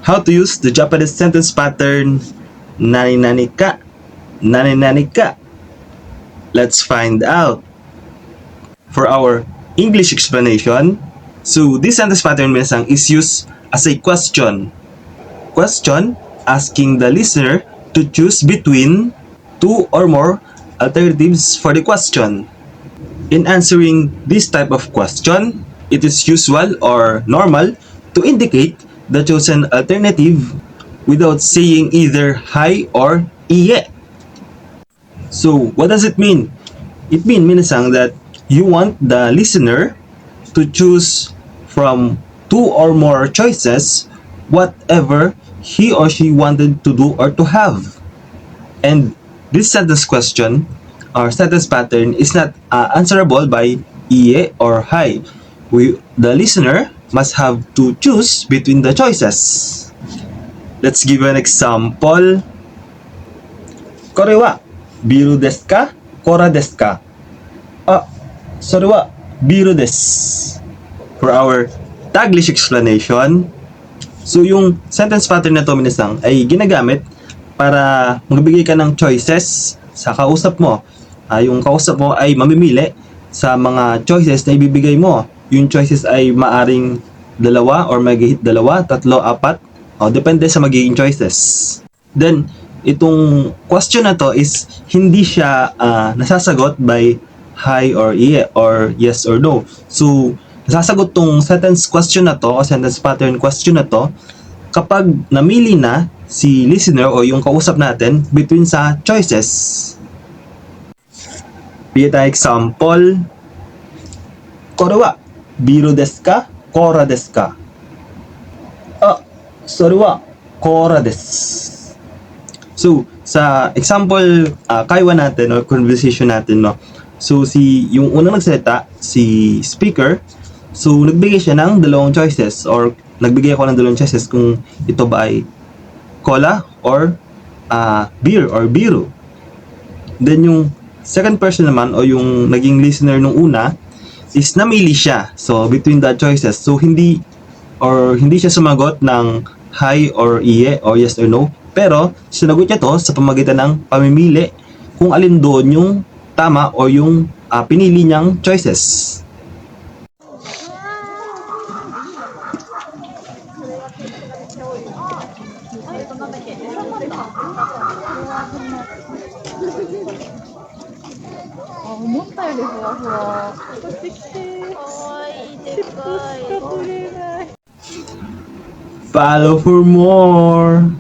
how to use the Japanese sentence pattern nani nani ka, nani nani ka. Let's find out. For our English explanation, so this sentence pattern minsan is used as a question. Question asking the listener to choose between two or more alternatives for the question. In answering this type of question, it is usual or normal to indicate the chosen alternative without saying either hi or iye. So, what does it mean? It means minasang that you want the listener to choose from two or more choices whatever he or she wanted to do or to have. And this sentence question or sentence pattern is not answerable by iye or hi. The listener must have to choose between the choices. Let's give an example. Kore wa biru desu ka? Kora desu ka? Ah, sore wa biru desu. For our Taglish explanation, so yung sentence pattern na to minasang ay ginagamit para magbigay ka ng choices sa kausap mo. Yung kausap mo ay mamimili sa mga choices na ibibigay mo. Yung choices ay maaring dalawa or magigit dalawa, tatlo, apat. Depende sa magiging choices. Then, itong question na to is hindi siya nasasagot by hi or iye or yes or no. So, nasasagot tong sentence question na to o sentence pattern question na to kapag namili na si listener o yung kausap natin between sa choices. Bigyan tayo example. Kore wa biru desu ka? Kora desu ka? Ah, sore wa kora desu. So, sa example kaiwa natin or conversation natin, no. So, yung unang nagsalita, si speaker, so nagbigay siya ng dalawang choices or nagbigay ako ng dalawang choices kung ito ba ay cola or beer or biru. Then yung second person naman o yung naging listener nung una is namili siya. So between the choices. So hindi siya sumagot ng hi or iye or yes or no. Pero sinagot niya to sa pamamagitan ng pamimili kung alin doon yung tama o yung pinili niyang choices. Follow for more!